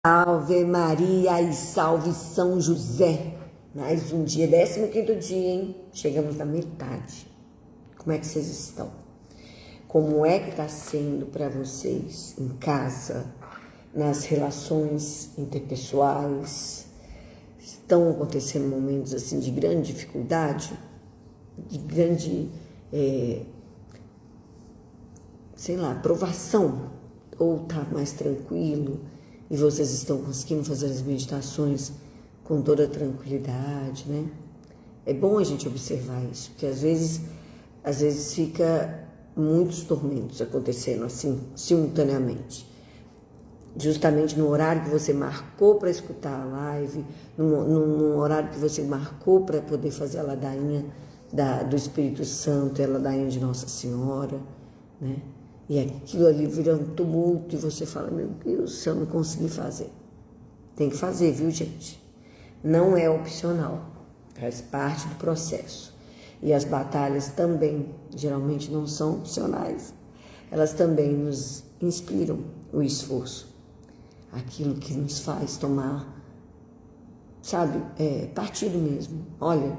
Ave Maria e salve São José. Mais um dia, 15º dia, hein? Chegamos na metade. Como é que vocês estão? Como é que está sendo para vocês em casa, nas relações interpessoais? Estão acontecendo momentos assim de grande dificuldade, de grande, provação? Ou está mais tranquilo? E vocês estão conseguindo fazer as meditações com toda tranquilidade, né? É bom a gente observar isso, porque às vezes fica muitos tormentos acontecendo assim, simultaneamente. Justamente no horário que você marcou para escutar a live, no horário que você marcou para poder fazer a ladainha do Espírito Santo, a ladainha de Nossa Senhora, né? E aquilo ali vira um tumulto e você fala, meu Deus, se eu não conseguir fazer. Tem que fazer, viu, gente? Não é opcional, faz parte do processo. E as batalhas também, geralmente não são opcionais. Elas também nos inspiram o esforço. Aquilo que nos faz tomar, partido mesmo. Olha,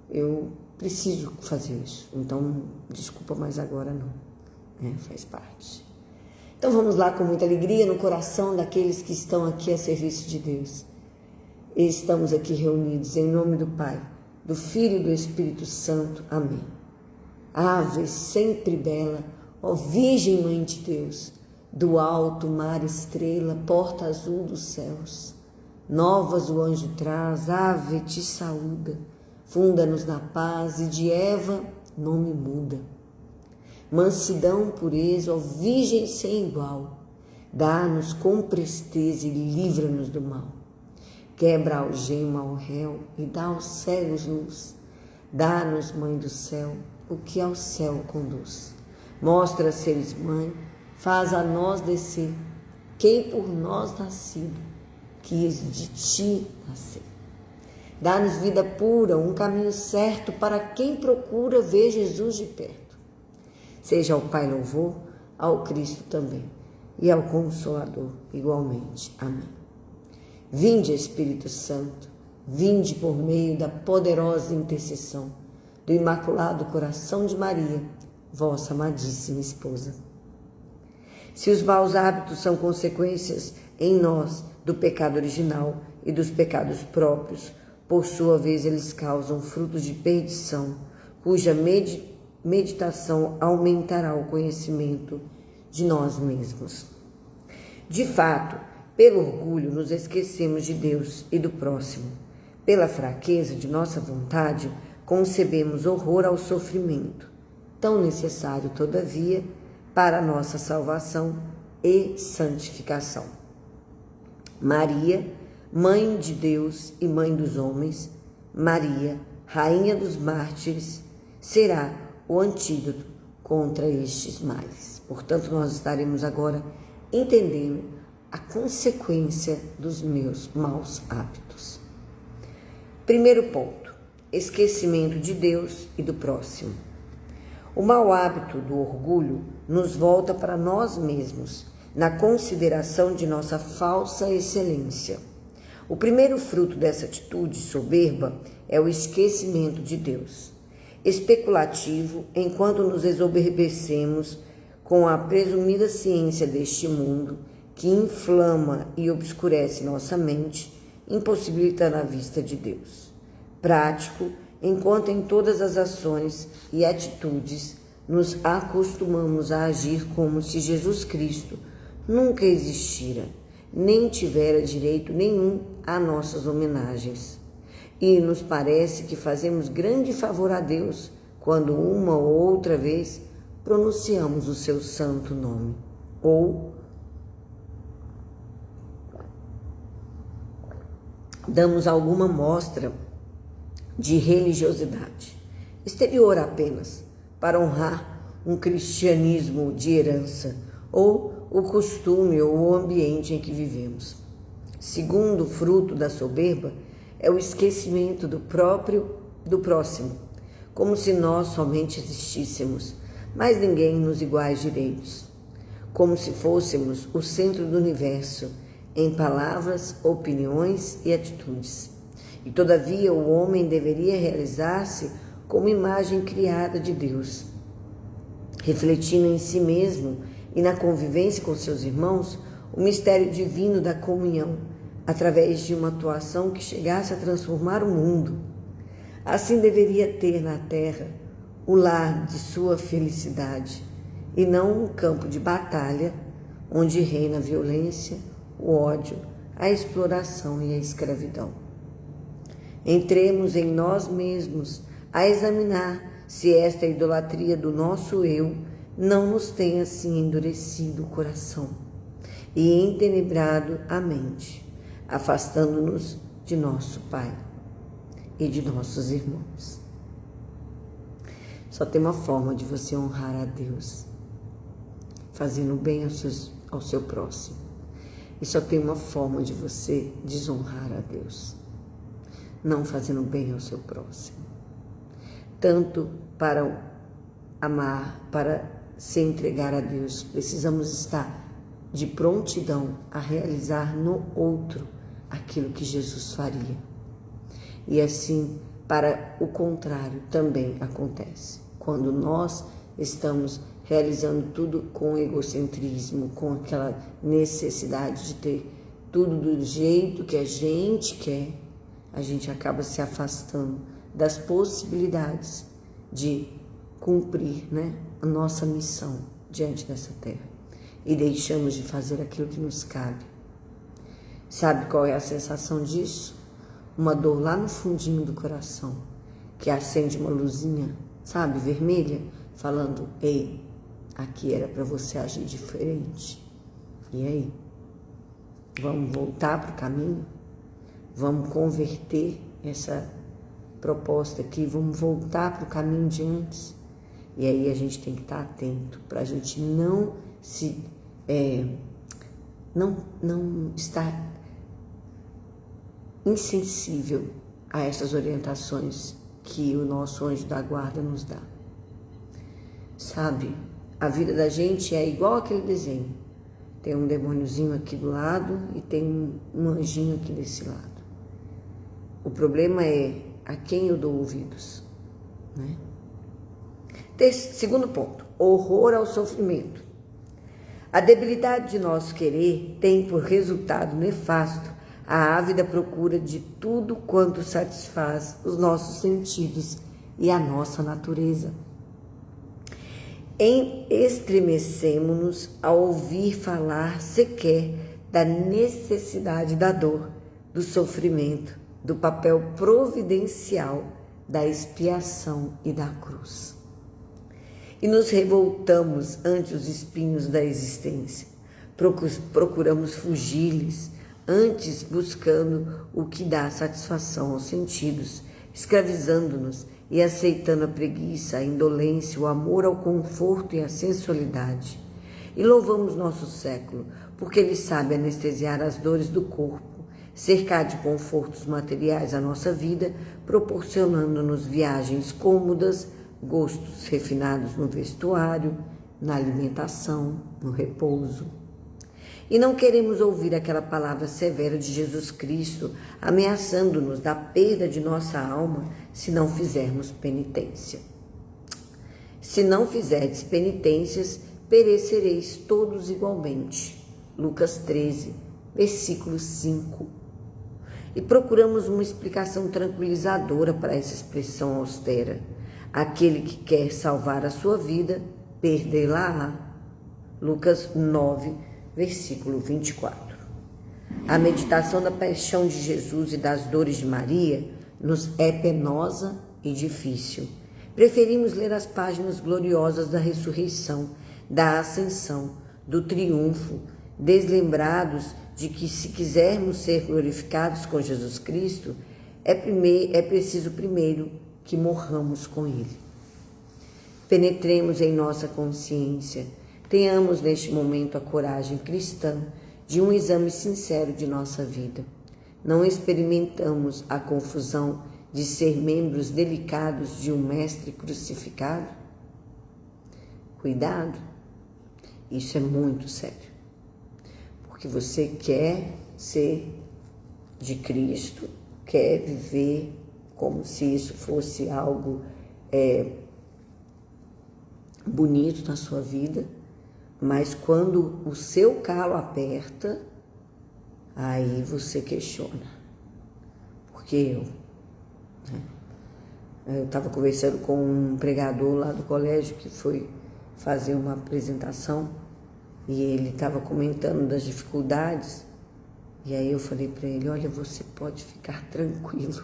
eu preciso fazer isso, então desculpa, mas agora não. Faz parte. Então vamos lá com muita alegria no coração daqueles que estão aqui a serviço de Deus. E estamos aqui reunidos em nome do Pai, do Filho e do Espírito Santo. Amém. Ave sempre bela, ó Virgem Mãe de Deus, do alto mar estrela, porta azul dos céus. Novas o anjo traz, ave te saúda, funda-nos na paz e de Eva nome muda. Mansidão, pureza, ó Virgem sem igual, dá-nos com presteza e livra-nos do mal. Quebra a algema ao réu e dá aos cegos luz. Dá-nos, Mãe do céu, o que ao céu conduz. Mostra seres mãe, faz a nós descer, quem por nós nascido, quis de ti nascer. Dá-nos vida pura, um caminho certo para quem procura ver Jesus de perto. Seja ao Pai louvor, ao Cristo também, e ao Consolador igualmente. Amém. Vinde, Espírito Santo, vinde por meio da poderosa intercessão do Imaculado Coração de Maria, vossa amadíssima esposa. Se os maus hábitos são consequências em nós do pecado original e dos pecados próprios, por sua vez eles causam frutos de perdição, cuja meditação aumentará o conhecimento de nós mesmos. De fato, pelo orgulho nos esquecemos de Deus e do próximo. Pela fraqueza de nossa vontade, concebemos horror ao sofrimento, tão necessário, todavia, para a nossa salvação e santificação. Maria, Mãe de Deus e Mãe dos homens, Maria, Rainha dos mártires, será o antídoto contra estes males. Portanto, nós estaremos agora entendendo a consequência dos meus maus hábitos. Primeiro ponto, esquecimento de Deus e do próximo. O mau hábito do orgulho nos volta para nós mesmos, na consideração de nossa falsa excelência. O primeiro fruto dessa atitude soberba é o esquecimento de Deus. Especulativo, enquanto nos exoberbecemos com a presumida ciência deste mundo, que inflama e obscurece nossa mente, impossibilitando a vista de Deus. Prático, enquanto em todas as ações e atitudes nos acostumamos a agir como se Jesus Cristo nunca existira, nem tivera direito nenhum a nossas homenagens. E nos parece que fazemos grande favor a Deus quando uma ou outra vez pronunciamos o seu santo nome, ou damos alguma mostra de religiosidade, exterior apenas, para honrar um cristianismo de herança, ou o costume ou o ambiente em que vivemos. Segundo fruto da soberba, é o esquecimento do próximo, como se nós somente existíssemos, mas ninguém nos iguais direitos, como se fôssemos o centro do universo em palavras, opiniões e atitudes. E todavia o homem deveria realizar-se como imagem criada de Deus, refletindo em si mesmo e na convivência com seus irmãos o mistério divino da comunhão, através de uma atuação que chegasse a transformar o mundo. Assim deveria ter na terra o lar de sua felicidade, e não um campo de batalha onde reina a violência, o ódio, a exploração e a escravidão. Entremos em nós mesmos a examinar se esta idolatria do nosso eu não nos tem assim endurecido o coração e entenebrado a mente, afastando-nos de nosso Pai e de nossos irmãos. Só tem uma forma de você honrar a Deus, fazendo bem ao seu próximo. E só tem uma forma de você desonrar a Deus, não fazendo bem ao seu próximo. Tanto para amar, para se entregar a Deus, precisamos estar de prontidão a realizar no outro aquilo que Jesus faria. E assim, para o contrário, também acontece. Quando nós estamos realizando tudo com egocentrismo, com aquela necessidade de ter tudo do jeito que a gente quer, a gente acaba se afastando das possibilidades de cumprir, a nossa missão diante dessa terra. E deixamos de fazer aquilo que nos cabe. Sabe qual é a sensação disso? Uma dor lá no fundinho do coração, que acende uma luzinha, sabe, vermelha, falando: ei, aqui era para você agir diferente. E aí? Vamos voltar para o caminho? Vamos converter essa proposta aqui? Vamos voltar para o caminho de antes? E aí a gente tem que estar atento para a gente não estar insensível a essas orientações que o nosso anjo da guarda nos dá. Sabe, a vida da gente é igual aquele desenho. Tem um demôniozinho aqui do lado e tem um anjinho aqui desse lado. O problema é a quem eu dou ouvidos, Segundo ponto, horror ao sofrimento. A debilidade de nosso querer tem por resultado nefasto a ávida procura de tudo quanto satisfaz os nossos sentidos e a nossa natureza. Estremecemo-nos ao ouvir falar sequer da necessidade da dor, do sofrimento, do papel providencial, da expiação e da cruz. E nos revoltamos ante os espinhos da existência. Procuramos fugir-lhes, antes buscando o que dá satisfação aos sentidos, escravizando-nos e aceitando a preguiça, a indolência, o amor ao conforto e à sensualidade. E louvamos nosso século, porque ele sabe anestesiar as dores do corpo, cercar de confortos materiais a nossa vida, proporcionando-nos viagens cômodas, gostos refinados no vestuário, na alimentação, no repouso. E não queremos ouvir aquela palavra severa de Jesus Cristo, ameaçando-nos da perda de nossa alma se não fizermos penitência. Se não fizerdes penitências, perecereis todos igualmente. Lucas 13, versículo 5. E procuramos uma explicação tranquilizadora para essa expressão austera. Aquele que quer salvar a sua vida, perdê-la-á. Lucas 9, versículo 24. A meditação da paixão de Jesus e das dores de Maria nos é penosa e difícil. Preferimos ler as páginas gloriosas da ressurreição, da ascensão, do triunfo, deslembrados de que, se quisermos ser glorificados com Jesus Cristo, é preciso primeiro que morramos com Ele. Penetremos em nossa consciência. Tenhamos neste momento a coragem cristã de um exame sincero de nossa vida. Não experimentamos a confusão de ser membros delicados de um mestre crucificado? Cuidado, isso é muito sério. Porque você quer ser de Cristo, quer viver como se isso fosse algo bonito na sua vida, mas quando o seu calo aperta, aí você questiona. Porque eu estava conversando com um pregador lá do colégio que foi fazer uma apresentação e ele estava comentando das dificuldades. E aí eu falei para ele, olha, você pode ficar tranquilo.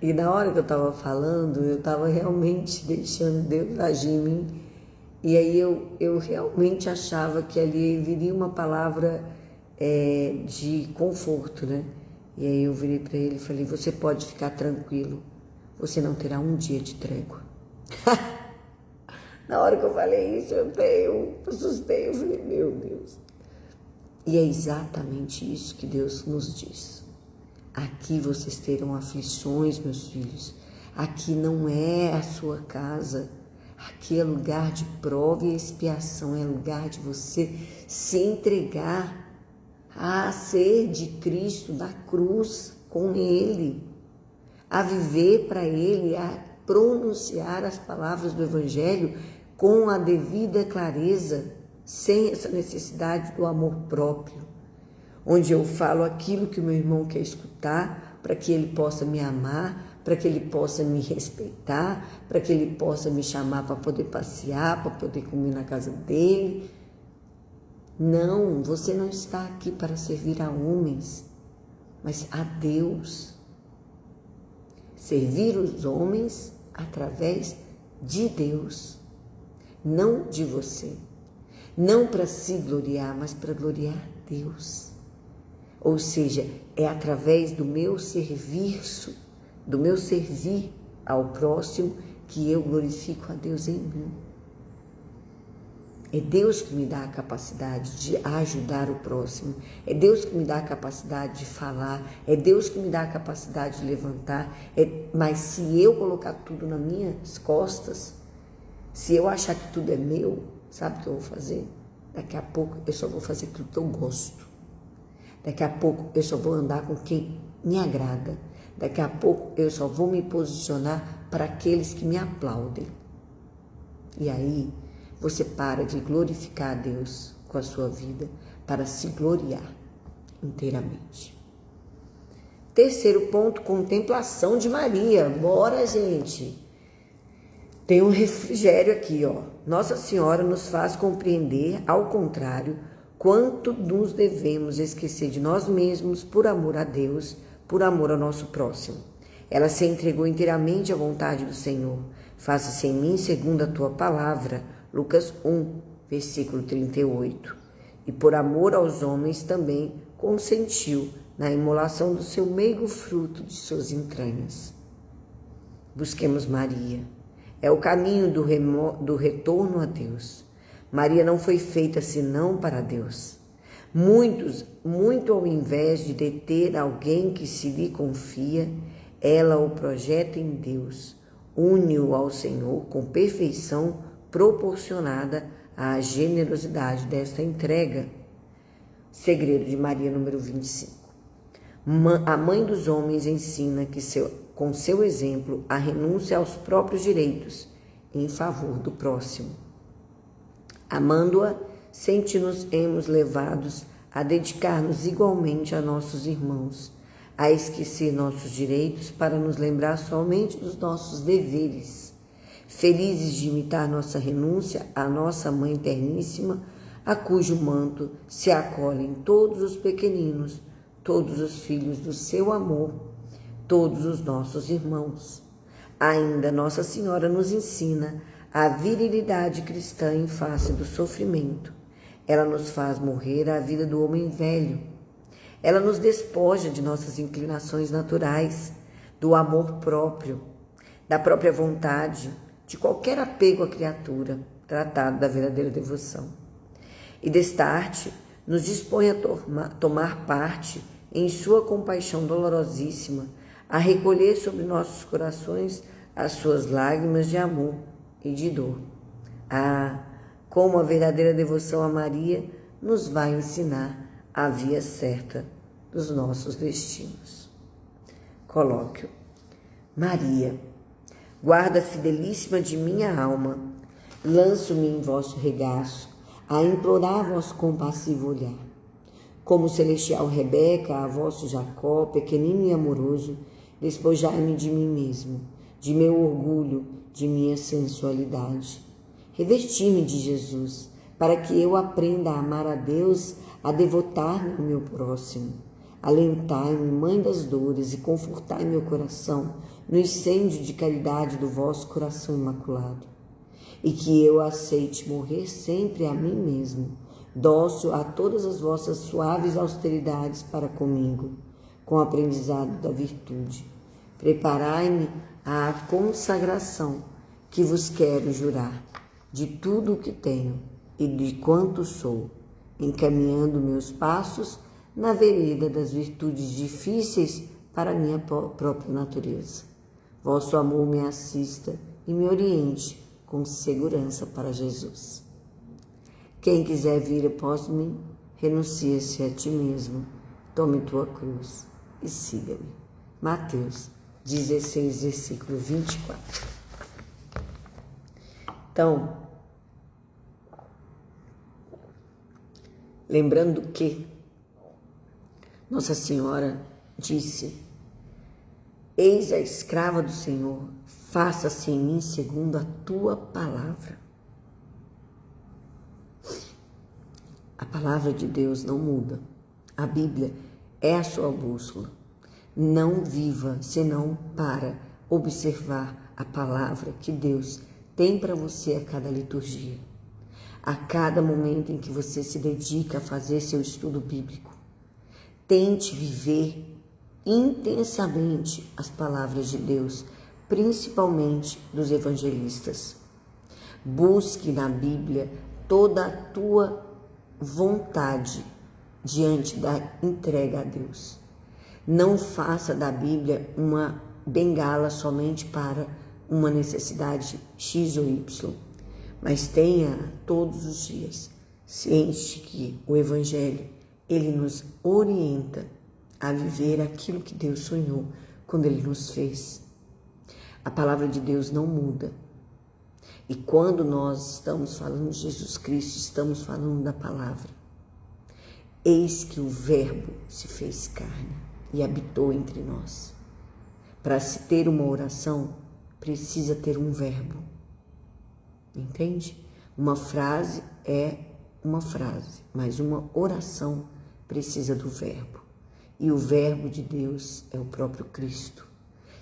E na hora que eu estava falando, eu estava realmente deixando Deus agir em mim. E aí eu realmente achava que ali viria uma palavra de conforto, né? E aí eu virei para ele e falei, você pode ficar tranquilo, você não terá um dia de trégua. Na hora que eu falei isso, eu assustei, eu falei, meu Deus. E é exatamente isso que Deus nos diz. Aqui vocês terão aflições, meus filhos. Aqui não é a sua casa. Aqui é lugar de prova e expiação. É lugar de você se entregar a ser de Cristo, da cruz, com Ele. A viver para Ele, a pronunciar as palavras do Evangelho com a devida clareza, sem essa necessidade do amor próprio, onde eu falo aquilo que o meu irmão quer escutar, para que ele possa me amar, para que ele possa me respeitar, para que ele possa me chamar para poder passear, para poder comer na casa dele. Não, você não está aqui para servir a homens, mas a Deus. Servir os homens através de Deus, não de você. Não para se gloriar, mas para gloriar a Deus. Ou seja, é através do meu serviço, do meu servir ao próximo, que eu glorifico a Deus em mim. É Deus que me dá a capacidade de ajudar o próximo. É Deus que me dá a capacidade de falar. É Deus que me dá a capacidade de levantar. Mas se eu colocar tudo nas minhas costas, se eu achar que tudo é meu, sabe o que eu vou fazer? Daqui a pouco eu só vou fazer aquilo que eu gosto. Daqui a pouco eu só vou andar com quem me agrada. Daqui a pouco eu só vou me posicionar para aqueles que me aplaudem. E aí você para de glorificar a Deus com a sua vida para se gloriar inteiramente. Terceiro ponto, contemplação de Maria. Bora, gente! Tem um refrigério aqui, ó. Nossa Senhora nos faz compreender, ao contrário, quanto nos devemos esquecer de nós mesmos por amor a Deus, por amor ao nosso próximo. Ela se entregou inteiramente à vontade do Senhor. Faça-se em mim segundo a tua palavra. Lucas 1, versículo 38. E por amor aos homens também consentiu na imolação do seu meigo fruto de suas entranhas. Busquemos Maria. É o caminho do retorno a Deus. Maria não foi feita senão para Deus. Muito ao invés de deter alguém que se lhe confia, ela o projeta em Deus, une-o ao Senhor com perfeição proporcionada à generosidade desta entrega. Segredo de Maria, número 25. A mãe dos homens ensina que com seu exemplo a renúncia aos próprios direitos em favor do próximo. Amando-a, sente-nos levados a dedicar-nos igualmente a nossos irmãos, a esquecer nossos direitos para nos lembrar somente dos nossos deveres, felizes de imitar nossa renúncia à nossa Mãe Terníssima, a cujo manto se acolhem todos os pequeninos, todos os filhos do seu amor, todos os nossos irmãos. Ainda Nossa Senhora nos ensina a virilidade cristã em face do sofrimento. Ela nos faz morrer a vida do homem velho. Ela nos despoja de nossas inclinações naturais, do amor próprio, da própria vontade, de qualquer apego à criatura, tratado da verdadeira devoção. E desta arte nos dispõe a tomar parte em sua compaixão dolorosíssima, a recolher sobre nossos corações as suas lágrimas de amor e de dor. Como a verdadeira devoção a Maria nos vai ensinar a via certa dos nossos destinos. Colóquio. Maria, guarda fidelíssima de minha alma, lanço-me em vosso regaço, a implorar vosso compassivo olhar. Como celestial Rebeca, a vosso Jacó, pequenino e amoroso, despojai-me de mim mesmo, de meu orgulho, de minha sensualidade. Revesti-me de Jesus, para que eu aprenda a amar a Deus, a devotar-me ao meu próximo. Alentai-me, mãe das dores, e confortai meu coração no incêndio de caridade do vosso coração imaculado. E que eu aceite morrer sempre a mim mesmo, dócil a todas as vossas suaves austeridades para comigo, com o aprendizado da virtude. Preparai-me à consagração que vos quero jurar, de tudo o que tenho e de quanto sou, encaminhando meus passos na vereda das virtudes difíceis para a minha própria natureza. Vosso amor me assista e me oriente com segurança para Jesus. Quem quiser vir após mim, renuncie-se a ti mesmo, tome tua cruz e siga-me. Mateus 16, versículo 24. Então, lembrando que Nossa Senhora disse: eis a escrava do Senhor, faça-se em mim segundo a tua palavra. A palavra de Deus não muda. A Bíblia é a sua bússola. Não viva senão para observar a palavra que Deus tem para você a cada liturgia, a cada momento em que você se dedica a fazer seu estudo bíblico. Tente viver intensamente as palavras de Deus, principalmente dos evangelistas. Busque na Bíblia toda a tua vontade diante da entrega a Deus. Não faça da Bíblia uma bengala somente para uma necessidade X ou Y, mas tenha todos os dias ciente que o Evangelho, ele nos orienta a viver aquilo que Deus sonhou quando ele nos fez. A palavra de Deus não muda. E quando nós estamos falando de Jesus Cristo, estamos falando da palavra. Eis que o Verbo se fez carne e habitou entre nós. Para se ter uma oração, precisa ter um verbo. Entende? Uma frase é uma frase, mas uma oração precisa do verbo. E o verbo de Deus é o próprio Cristo.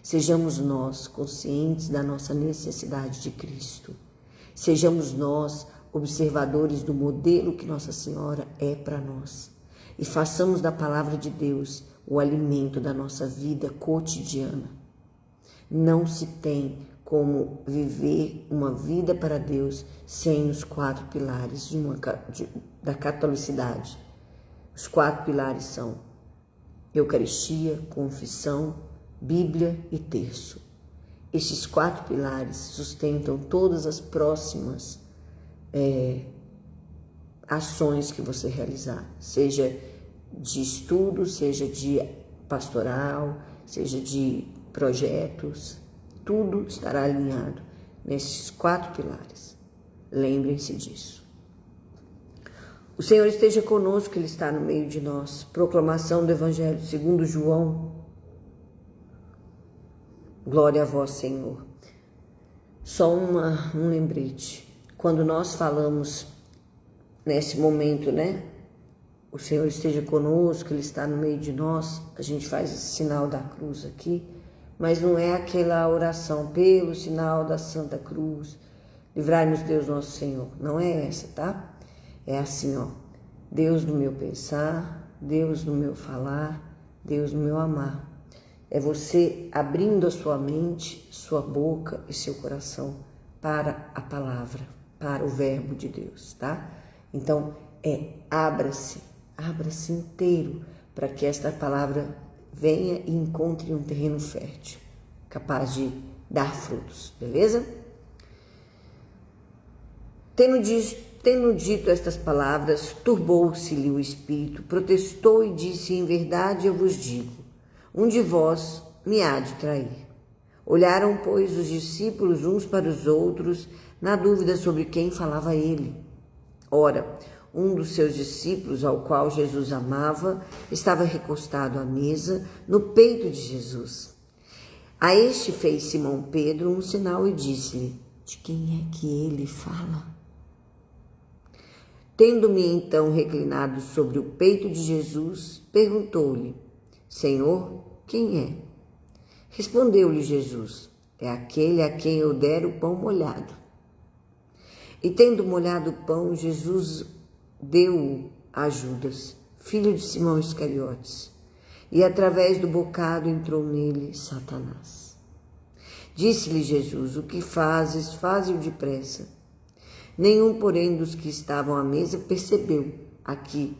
Sejamos nós conscientes da nossa necessidade de Cristo. Sejamos nós observadores do modelo que Nossa Senhora é para nós. E façamos da palavra de Deus o alimento da nossa vida cotidiana. Não se tem como viver uma vida para Deus sem os 4 pilares da catolicidade. Os 4 pilares são Eucaristia, confissão, Bíblia e terço. Estes 4 pilares sustentam todas as próximas ações que você realizar, seja de estudo, seja de pastoral, seja de projetos, tudo estará alinhado nesses 4 pilares. Lembrem-se disso. O Senhor esteja conosco, Ele está no meio de nós. Proclamação do Evangelho segundo João. Glória a vós, Senhor. Só um lembrete. Quando nós falamos nesse momento, o Senhor esteja conosco, Ele está no meio de nós, a gente faz esse sinal da cruz aqui, mas não é aquela oração pelo sinal da Santa Cruz, livrai-nos Deus nosso Senhor. Não é essa, tá? É assim, Deus no meu pensar, Deus no meu falar, Deus no meu amar. É você abrindo a sua mente, sua boca e seu coração para a palavra, para o verbo de Deus, tá? Então, abra-se inteiro para que esta palavra venha e encontre um terreno fértil, capaz de dar frutos, beleza? Tendo Tendo dito estas palavras, turbou-se-lhe o espírito, protestou e disse: em verdade eu vos digo, um de vós me há de trair. Olharam, pois, os discípulos uns para os outros, na dúvida sobre quem falava ele. Ora, um dos seus discípulos, ao qual Jesus amava, estava recostado à mesa, no peito de Jesus. A este fez Simão Pedro um sinal e disse-lhe: de quem é que ele fala? Tendo-me então reclinado sobre o peito de Jesus, perguntou-lhe: Senhor, quem é? Respondeu-lhe Jesus: é aquele a quem eu der o pão molhado. E tendo molhado o pão, Jesus deu-o a Judas, filho de Simão Iscariotes, e através do bocado entrou nele Satanás. Disse-lhe Jesus: o que fazes, faze-o depressa. Nenhum, porém, dos que estavam à mesa percebeu a que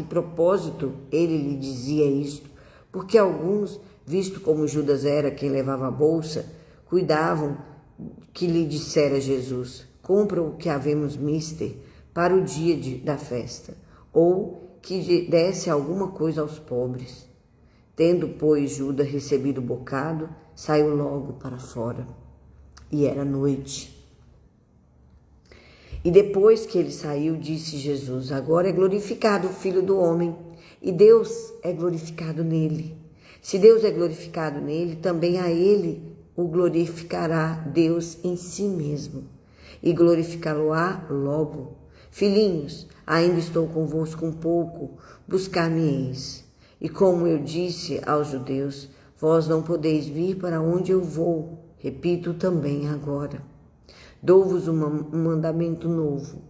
propósito ele lhe dizia isto, porque alguns, visto como Judas era quem levava a bolsa, cuidavam que lhe dissera Jesus: compra o que havemos mister para o dia da festa, ou que desse alguma coisa aos pobres. Tendo, pois, Judas recebido o bocado, saiu logo para fora. E era noite. E depois que ele saiu, disse Jesus: agora é glorificado o Filho do Homem, e Deus é glorificado nele. Se Deus é glorificado nele, também a ele o glorificará Deus em si mesmo, e glorificá-lo-á logo. Filhinhos, ainda estou convosco um pouco, buscar-me-eis. E como eu disse aos judeus, vós não podeis vir para onde eu vou, repito também agora. Dou-vos um mandamento novo,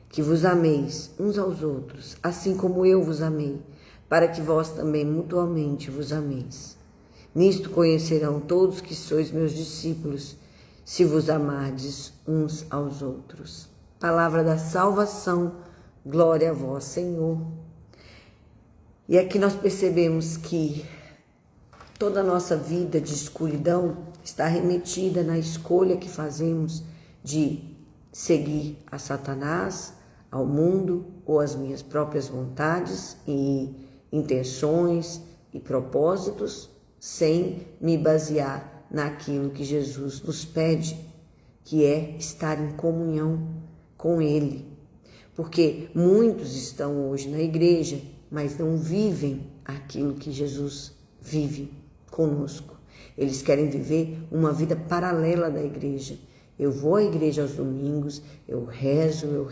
que vos ameis uns aos outros, assim como eu vos amei, para que vós também mutuamente vos ameis. Nisto conhecerão todos que sois meus discípulos, se vos amardes uns aos outros. Palavra da salvação, glória a vós, Senhor. E aqui nós percebemos que toda a nossa vida de escuridão está remetida na escolha que fazemos de seguir a Satanás, ao mundo ou às minhas próprias vontades e intenções e propósitos, sem me basear naquilo que Jesus nos pede, que é estar em comunhão com Ele. Porque muitos estão hoje na igreja, mas não vivem aquilo que Jesus vive conosco. Eles querem viver uma vida paralela da igreja. Eu vou à igreja aos domingos, eu rezo o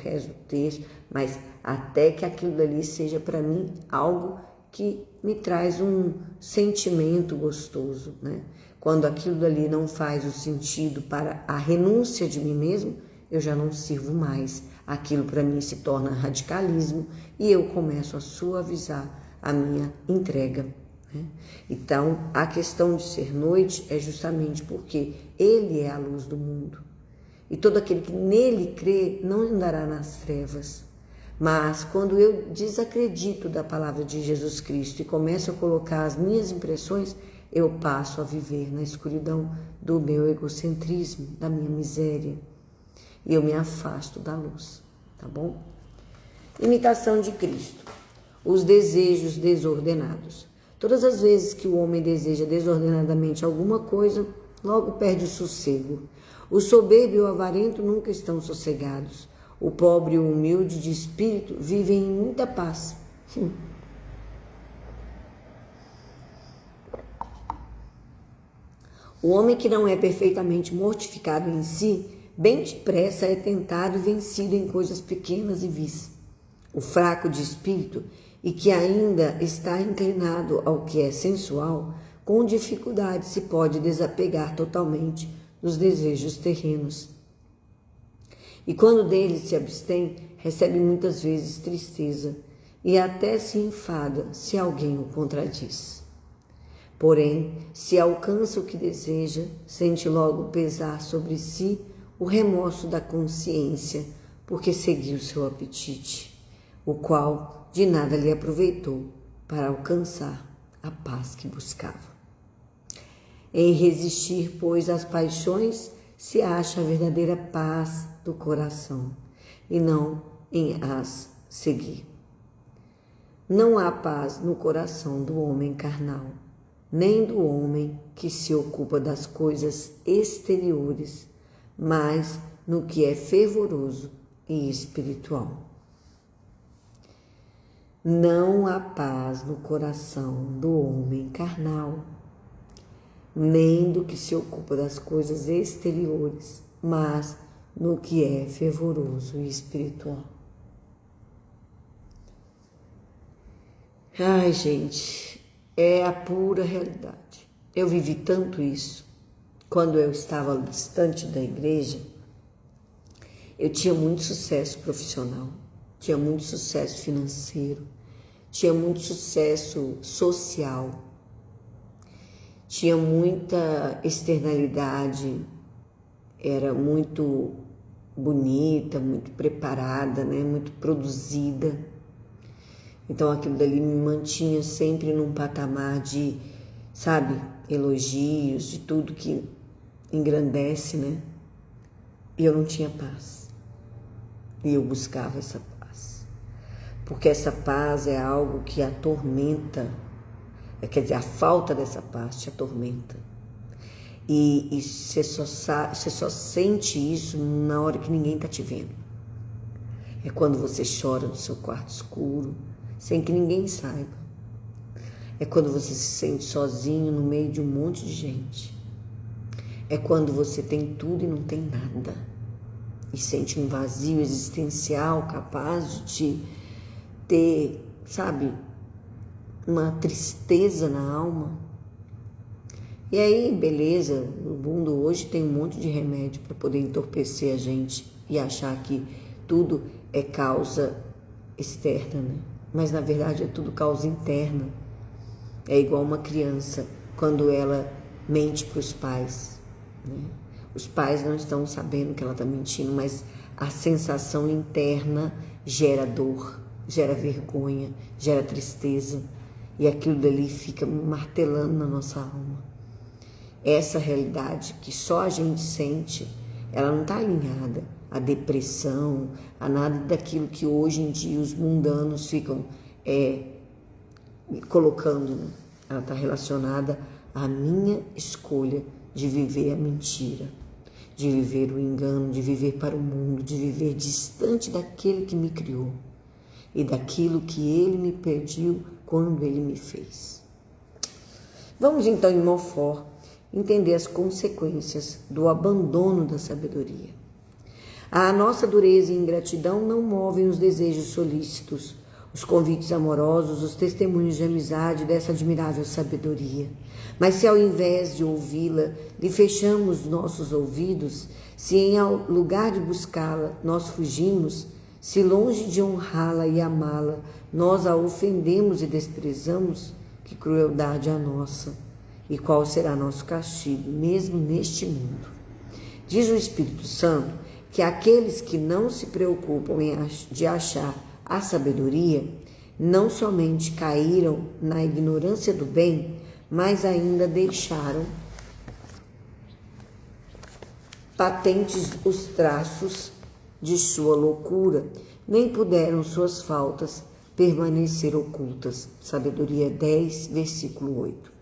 texto, mas até que aquilo dali seja para mim algo que me traz um sentimento gostoso, né? Quando aquilo dali não faz o sentido para a renúncia de mim mesmo, eu já não sirvo mais. Aquilo para mim se torna radicalismo e eu começo a suavizar a minha entrega. Então, a questão de ser noite é justamente porque Ele é a luz do mundo. E todo aquele que nele crê não andará nas trevas. Mas quando eu desacredito da palavra de Jesus Cristo e começo a colocar as minhas impressões, eu passo a viver na escuridão do meu egocentrismo, da minha miséria. E eu me afasto da luz, tá bom? Imitação de Cristo. Os desejos desordenados. Todas as vezes que o homem deseja desordenadamente alguma coisa, logo perde o sossego. O soberbo e o avarento nunca estão sossegados. O pobre e o humilde de espírito vivem em muita paz. O homem que não é perfeitamente mortificado em si, bem depressa é tentado e vencido em coisas pequenas e vis. O fraco de espírito e que ainda está inclinado ao que é sensual, com dificuldade se pode desapegar totalmente dos desejos terrenos. E quando deles se abstém, recebe muitas vezes tristeza e até se enfada se alguém o contradiz. Porém, se alcança o que deseja, sente logo pesar sobre si o remorso da consciência, porque seguiu seu apetite, o qual de nada lhe aproveitou para alcançar a paz que buscava. Em resistir, pois, às paixões, se acha a verdadeira paz do coração e não em as seguir. Não há paz no coração do homem carnal, nem do homem que se ocupa das coisas exteriores, mas no que é fervoroso e espiritual. Não há paz no coração do homem carnal, nem do que se ocupa das coisas exteriores, mas no que é fervoroso e espiritual. Ai, gente, é a pura realidade. Eu vivi tanto isso. Quando eu estava distante da igreja, eu tinha muito sucesso profissional, tinha muito sucesso financeiro, tinha muito sucesso social, tinha muita externalidade, era muito bonita, muito preparada, né? Muito produzida. Então aquilo dali me mantinha sempre num patamar de, sabe, elogios, de tudo que engrandece, né? E eu não tinha paz. E eu buscava essa paz. Porque essa paz é algo que atormenta, quer dizer, a falta dessa paz te atormenta. E você só sente isso na hora que ninguém está te vendo. É quando você chora no seu quarto escuro, sem que ninguém saiba. É quando você se sente sozinho no meio de um monte de gente. É quando você tem tudo e não tem nada. E sente um vazio existencial capaz de te ter, sabe, uma tristeza na alma. E aí, beleza, o mundo hoje tem um monte de remédio para poder entorpecer a gente e achar que tudo é causa externa, né? Mas na verdade é tudo causa interna. É igual uma criança quando ela mente para os pais, né? Os pais não estão sabendo que ela está mentindo, mas a sensação interna gera dor, gera vergonha, gera tristeza, e aquilo dali fica martelando na nossa alma. Essa realidade que só a gente sente, ela não está alinhada à depressão, a nada daquilo que hoje em dia os mundanos ficam colocando, né? Ela está relacionada à minha escolha de viver a mentira, de viver o engano, de viver para o mundo, de viver distante daquele que me criou e daquilo que ele me pediu quando ele me fez. Vamos então em Monfort entender as consequências do abandono da sabedoria. A nossa dureza e ingratidão não movem os desejos solícitos, os convites amorosos, os testemunhos de amizade dessa admirável sabedoria. Mas se ao invés de ouvi-la, lhe fechamos nossos ouvidos, se em lugar de buscá-la nós fugimos, se longe de honrá-la e amá-la, nós a ofendemos e desprezamos, que crueldade a nossa! E qual será nosso castigo, mesmo neste mundo? Diz o Espírito Santo que aqueles que não se preocupam de achar a sabedoria, não somente caíram na ignorância do bem, mas ainda deixaram patentes os traços de sua loucura, nem puderam suas faltas permanecer ocultas. Sabedoria 10, versículo 8.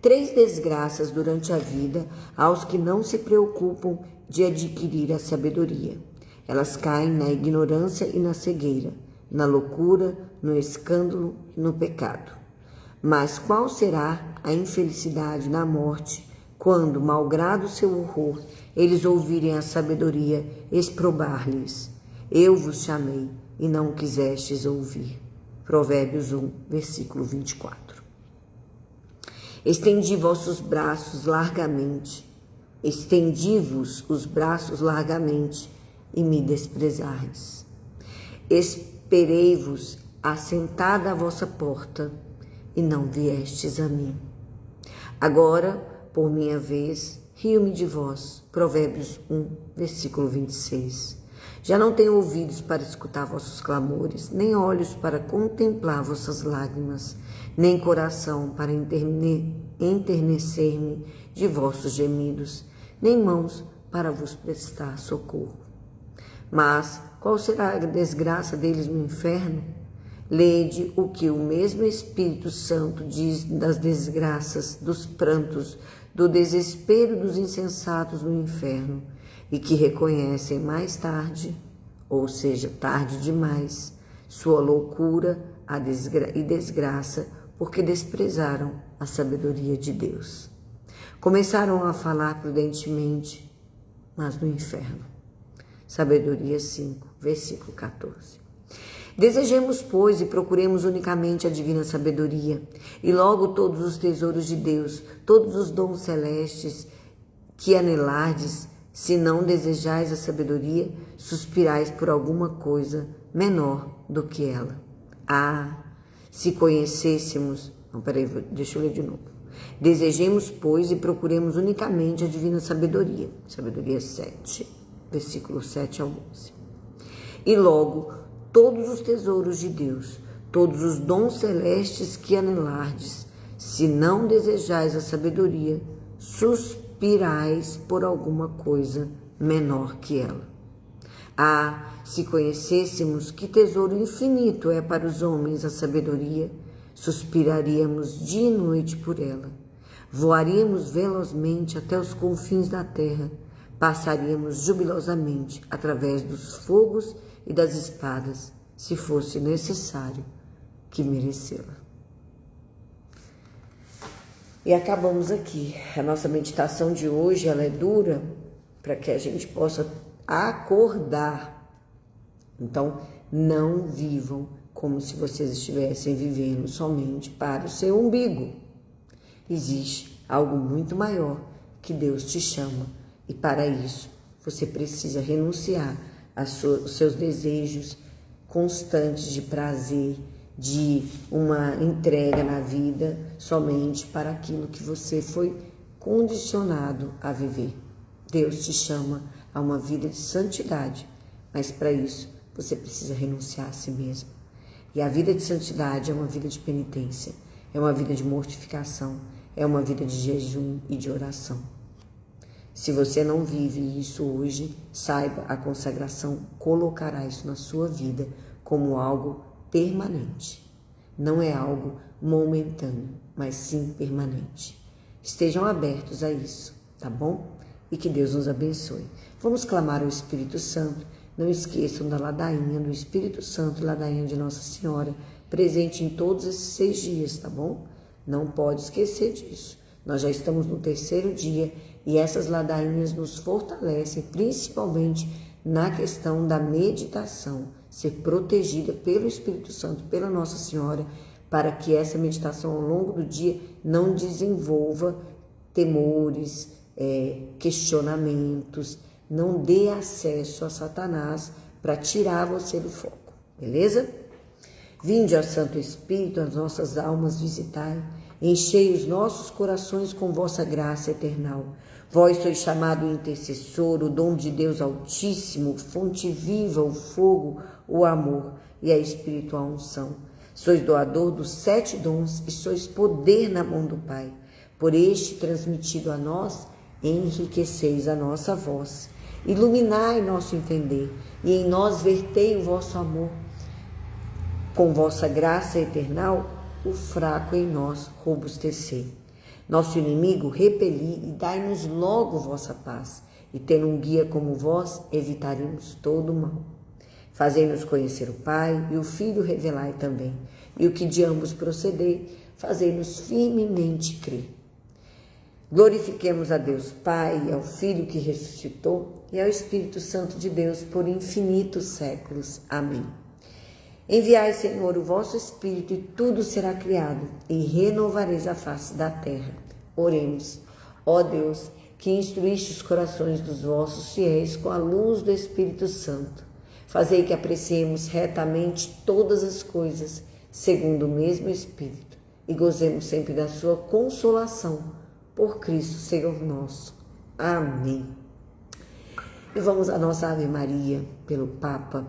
3 desgraças durante a vida aos que não se preocupam de adquirir a sabedoria. Elas caem na ignorância e na cegueira, na loucura, no escândalo e no pecado. Mas qual será a infelicidade na morte, quando, malgrado seu horror, eles ouvirem a sabedoria exprobar-lhes? Eu vos chamei e não quisestes ouvir. Provérbios 1, versículo 24. Estendi-vos os braços largamente, e me desprezais. Esperei-vos assentada à vossa porta, e não viestes a mim. Agora, por minha vez, rio-me de vós. Provérbios 1, versículo 26. Já não tenho ouvidos para escutar vossos clamores, nem olhos para contemplar vossas lágrimas, nem coração para enternecer-me de vossos gemidos, nem mãos para vos prestar socorro. Mas qual será a desgraça deles no inferno? Lede o que o mesmo Espírito Santo diz das desgraças, dos prantos, do desespero dos insensatos no inferno, e que reconhecem mais tarde, ou seja, tarde demais, sua loucura e desgraça, porque desprezaram a sabedoria de Deus. Começaram a falar prudentemente, mas no inferno. Sabedoria 5, versículo 14. Desejemos, pois, e procuremos unicamente a divina sabedoria, e logo todos os tesouros de Deus, todos os dons celestes que anelardes. Se não desejais a sabedoria, suspirais por alguma coisa menor do que ela. Se conhecêssemos... Não, peraí, deixa eu ler de novo. Desejemos, pois, e procuremos unicamente a divina sabedoria. Sabedoria 7, versículo 7 ao 11. E logo, todos os tesouros de Deus, todos os dons celestes que anelardes, se não desejais a sabedoria, suspirais por alguma coisa menor que ela. Se conhecêssemos que tesouro infinito é para os homens a sabedoria, suspiraríamos dia e noite por ela. Voaríamos velozmente até os confins da terra, passaríamos jubilosamente através dos fogos e das espadas, se fosse necessário que merecê-la. E acabamos aqui. A nossa meditação de hoje, ela é dura para que a gente possa acordar. Então, não vivam como se vocês estivessem vivendo somente para o seu umbigo. Existe algo muito maior que Deus te chama, e para isso você precisa renunciar aos seus desejos constantes de prazer, de uma entrega na vida somente para aquilo que você foi condicionado a viver. Deus te chama a uma vida de santidade, mas para isso você precisa renunciar a si mesmo. E a vida de santidade é uma vida de penitência, é uma vida de mortificação, é uma vida de jejum e de oração. Se você não vive isso hoje, saiba, a consagração colocará isso na sua vida como algo permanente. Não é algo momentâneo, mas sim permanente. Estejam abertos a isso, tá bom? E que Deus nos abençoe. Vamos clamar ao Espírito Santo. Não esqueçam da ladainha do Espírito Santo, ladainha de Nossa Senhora, presente em todos esses 6 dias, tá bom? Não pode esquecer disso. Nós já estamos no 3º dia e essas ladainhas nos fortalecem, principalmente na questão da meditação, ser protegida pelo Espírito Santo, pela Nossa Senhora, para que essa meditação ao longo do dia não desenvolva temores, questionamentos, não dê acesso a Satanás para tirar você do foco, beleza? Vinde, ó Santo Espírito, as nossas almas visitai, enchei os nossos corações com vossa graça eternal. Vós sois chamado intercessor, o dom de Deus Altíssimo, fonte viva, o fogo, o amor e a espiritual unção. Sois doador dos 7 dons e sois poder na mão do Pai. Por este transmitido a nós, enriqueceis a nossa voz. Iluminai nosso entender e em nós vertei o vosso amor. Com vossa graça eternal, o fraco em nós robustecei. Nosso inimigo repeli e dai-nos logo vossa paz, e tendo um guia como vós, evitaremos todo o mal. Fazei-nos conhecer o Pai e o Filho revelai também, e o que de ambos procedei, fazei-nos firmemente crer. Glorifiquemos a Deus Pai, e ao Filho que ressuscitou, e ao Espírito Santo de Deus por infinitos séculos. Amém. Enviai, Senhor, o vosso Espírito, e tudo será criado, e renovareis a face da terra. Oremos. Ó Deus, que instruíste os corações dos vossos fiéis com a luz do Espírito Santo, fazei que apreciemos retamente todas as coisas, segundo o mesmo Espírito, e gozemos sempre da sua consolação, por Cristo Senhor nosso. Amém. E vamos à nossa Ave Maria, pelo Papa,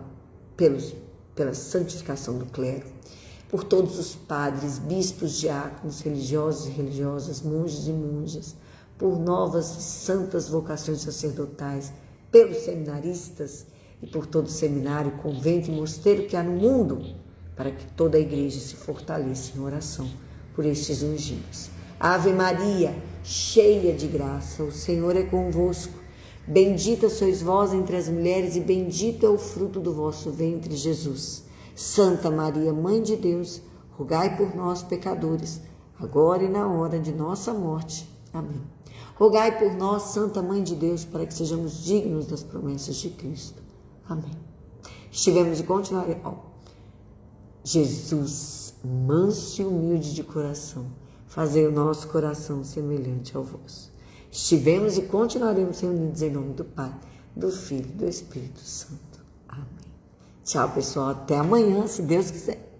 pela santificação do clero, por todos os padres, bispos, diáconos, religiosos e religiosas, monges e monjas, por novas e santas vocações sacerdotais, pelos seminaristas e por todo seminário, convento e mosteiro que há no mundo, para que toda a igreja se fortaleça em oração por estes ungidos. Ave Maria, cheia de graça, o Senhor é convosco. Bendita sois vós entre as mulheres e bendito é o fruto do vosso ventre, Jesus. Santa Maria, Mãe de Deus, rogai por nós, pecadores, agora e na hora de nossa morte. Amém. Rogai por nós, Santa Mãe de Deus, para que sejamos dignos das promessas de Cristo. Amém. Estivemos e continuaremos. Jesus, manso e humilde de coração, fazei o nosso coração semelhante ao vosso. Estivemos e continuaremos reunidos em nome do Pai, do Filho e do Espírito Santo. Amém. Tchau, pessoal. Até amanhã, se Deus quiser.